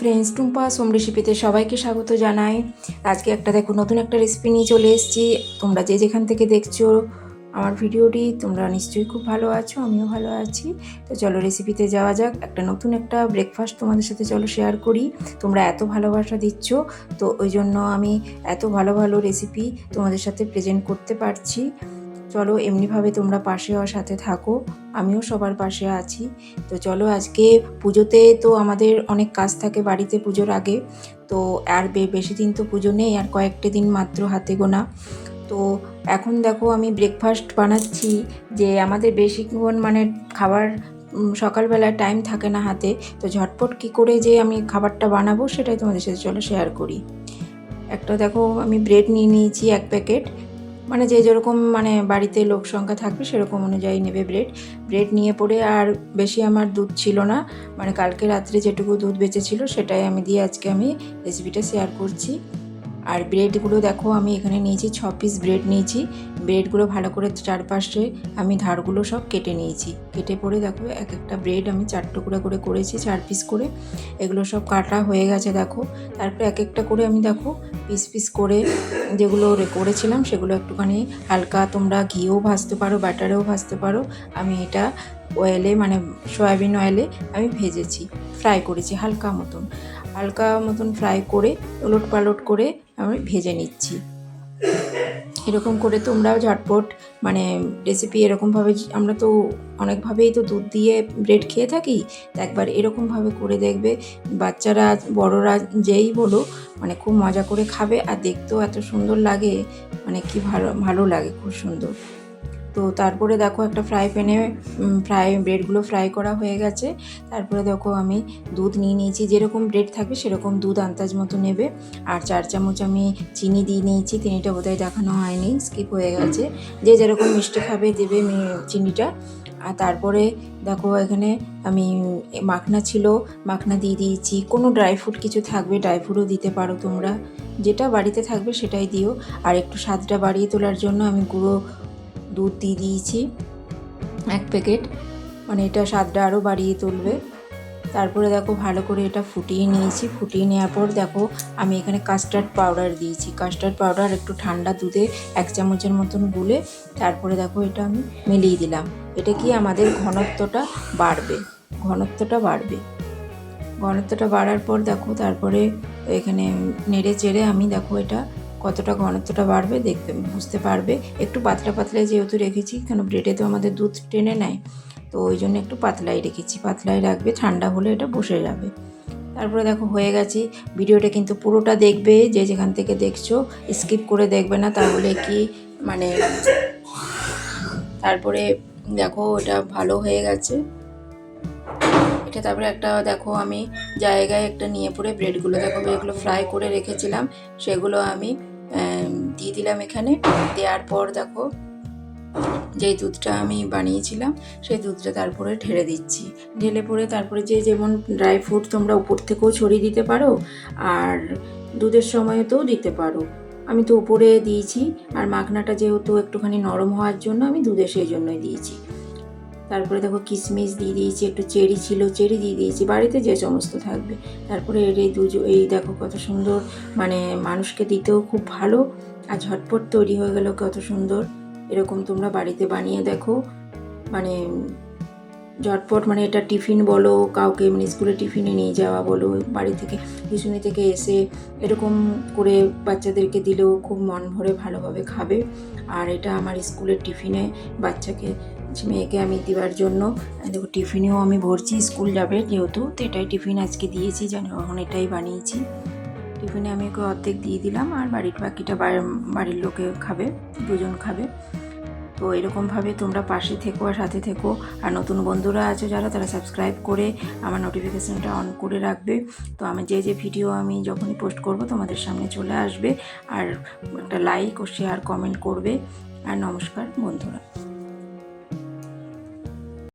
Friends, Tumpa সোম রেসিপিতে সবাইকে স্বাগত জানাই। আজকে দেখো নতুন একটা রেসিপি নিয়ে চলে এসেছি। তোমরা যে যেখান থেকে দেখছো আমার ভিডিওটি, তোমরা নিশ্চয়ই খুব ভালো আছো, আমিও ভালো আছি। তো চলো রেসিপিতে যাওয়া যাক। নতুন একটা ব্রেকফাস্ট তোমাদের সাথে চলো শেয়ার করি। তোমরা এত ভালোবাসা দিচ্ছ, তো ওই জন্য আমি এত ভালো ভালো রেসিপি তোমাদের সাথে প্রেজেন্ট করতে পারছি। চলো এমনিভাবে তোমরা পাশে আর সাথে থাকো, আমিও সবার পাশে আছি। তো চলো আজকে পুজোতে তো আমাদের অনেক কাজ থাকে বাড়িতে পুজোর আগে। তো আর বেশি দিন তো পুজো নেই, আর কয়েকটা দিন মাত্র হাতে গোনা। তো এখন দেখো আমি ব্রেকফাস্ট বানাচ্ছি। যে আমাদের বেশিক্ষণ মানে খাবার সকালবেলায় টাইম থাকে না হাতে, তো ঝটপট কি করে যে আমি খাবারটা বানাবো সেটাই তোমাদের সাথে চলো শেয়ার করি। দেখো আমি ব্রেড নিয়ে নিয়েছি 1 প্যাকেট। মানে যে যেরকম মানে বাড়িতে লোক সংখ্যা থাকবে সেরকম অনুযায়ী নেবে ব্রেড নিয়ে পড়ে। আর বেশি আমার দুধ ছিল না, মানে কালকে রাত্রে যেটুকু দুধ বেঁচেছিল সেটাই আমি দিয়ে আজকে আমি রেসিপিটা শেয়ার করছি। আর ব্রেডগুলো দেখো আমি এখানে নিয়েছি 6 পিস ব্রেড নিয়েছি। ব্রেডগুলো ভালো করে চারপাশে আমি ধারগুলো সব কেটে নিয়েছি। কেটে পরে দেখো একটা ব্রেড আমি 4 টুকরা করে করেছি, 4 পিস করে। এগুলো সব কাটা হয়ে গেছে দেখো। তারপরে একটা করে আমি দেখো পিস করে যেগুলো করেছিলাম সেগুলো একটুখানি হালকা, তোমরা ঘিও ভাজতে পারো, বাটারেও ভাজতে পারো। আমি এটা অয়েলে মানে সয়াবিন অয়েলে আমি ভেজেছি, ফ্রাই করেছি হালকা মতন ফ্রাই করে ওলট পালট করে আমি ভেজে নিচ্ছি। এরকম করে তোমরাও ঝটপট মানে রেসিপি এরকমভাবে, আমরা তো অনেকভাবেই তো দুধ দিয়ে ব্রেড খেয়ে থাকি, তো একবার এরকমভাবে করে দেখবে। বাচ্চারা বড়রা যেই বলো মানে খুব মজা করে খাবে, আর দেখতেও এত সুন্দর লাগে, মানে কি ভালো লাগে, খুব সুন্দর। তো তারপরে দেখো একটা ফ্রাই প্যানে ব্রেডগুলো ফ্রাই করা হয়ে গেছে। তারপরে দেখো আমি দুধ নিয়ে নিয়েছি, যেরকম ব্রেড থাকবে সেরকম দুধ আন্দাজ মতো নেবে। আর 4 চামচ আমি চিনি দিয়ে নিয়েছি, চিনিটা বোধহয় দেখানো হয়নি, স্কিপ হয়ে গেছে। যে যেরকম মিষ্টি খাবে দেবে চিনিটা। আর তারপরে দেখো এখানে আমি মাখনা ছিল, মাখনা দিয়ে দিয়েছি। কোনো ড্রাই ফ্রুট কিছু থাকবে ড্রাই ফ্রুটও দিতে পারো তোমরা, যেটা বাড়িতে থাকবে সেটাই দিও। আর একটু স্বাদটা বাড়িয়ে তোলার জন্য আমি গুঁড়ো দুধ দিয়ে দিয়েছি 1 প্যাকেট, মানে এটা স্বাদটা আরও বাড়িয়ে তুলবে। তারপরে দেখো ভালো করে এটা ফুটিয়ে নিয়েছি। ফুটিয়ে নেওয়ার পর দেখো আমি এখানে কাস্টার্ড পাউডার দিয়েছি। কাস্টার্ড পাউডার একটু ঠান্ডা দুধে 1 চামচের মতন গুলে তারপরে দেখো এটা আমি মিলিয়ে দিলাম। এটা কি আমাদের ঘনত্বটা বাড়ার পর দেখো তারপরে এখানে নেড়ে চেড়ে আমি দেখো এটা কতটা ঘনত্বটা বাড়বে দেখতে বুঝতে পারবে। একটু পাতলা যেহেতু রেখেছি, কেন ব্রেডে তো আমাদের দুধ টেনে নেয়, তো ওই জন্য একটু পাতলাই রেখেছি। পাতলাই রাখবে, ঠান্ডা হলে এটা বসে যাবে। তারপরে দেখো হয়ে গেছে। ভিডিওটা কিন্তু পুরোটা দেখবে, যে যেখান থেকে দেখছো স্কিপ করে দেখবে না, তাহলে কি মানে। তারপরে দেখো এটা ভালো হয়ে গেছে। এটা তারপরে দেখো আমি জায়গায় একটা নিয়ে পড়ে ব্রেডগুলো দেখো এগুলো ফ্রাই করে রেখেছিলাম সেগুলো আমি দিয়ে দিলাম এখানে। দেওয়ার পর দেখো যেই দুধটা আমি বানিয়েছিলাম সেই দুধটা তারপরে ঢেলে দিচ্ছি। ঢেলে পরে তারপরে যে যেমন ড্রাই ফ্রুট তোমরা উপর থেকেও ছড়িয়ে দিতে পারো, আর দুধের সময়তেও দিতে পারো। আমি তো উপরে দিয়েছি, আর মাখনাটা যেহেতু একটুখানি নরম হওয়ার জন্য আমি দুধে সেই জন্যই দিয়েছি। তারপরে দেখো কিশমিশ দিয়ে দিয়েছি, একটু চেরি ছিল চেরি দিয়ে দিয়েছি, বাড়িতে যে সমস্ত থাকবে। তারপরে এই দেখো কত সুন্দর, মানে মানুষকে দিতেও খুব ভালো, আর ঝটপট তৈরি হয়ে গেল কত সুন্দর। এরকম তোমরা বাড়িতে বানিয়ে দেখো, মানে ঝটপট, মানে এটা টিফিন বলো, কাউকে এমনি স্কুলে টিফিনে নিয়ে যাওয়া বলো, বাড়ি থেকে টিউশনি থেকে এসে এরকম করে বাচ্চাদেরকে দিলেও খুব মন ভরে ভালোভাবে খাবে। আর এটা আমার স্কুলের টিফিনে বাচ্চাকে, মেয়েকে আমি দেওয়ার জন্য দেখো টিফিনেও আমি ভরছি, স্কুল যাবে যেহেতু, তো এটাই টিফিন আজকে দিয়েছি, জানো এখন এটাই বানিয়েছি। টিফিনে আমি ওকে অর্ধেক দিয়ে দিলাম, আর বাকিটা বাড়ির লোকে খাবে, 2 জন খাবে। তো এরকমভাবে তোমরা পাশে থেকো আর সাথে থেকো। আর নতুন বন্ধুরা আছে যারা, তারা সাবস্ক্রাইব করে আমার নোটিফিকেশানটা অন করে রাখবে। তো আমি যে ভিডিও আমি যখনই পোস্ট করব তোমাদের সামনে চলে আসবে। আর একটা লাইক ও শেয়ার কমেন্ট করবে। আর নমস্কার বন্ধুরা।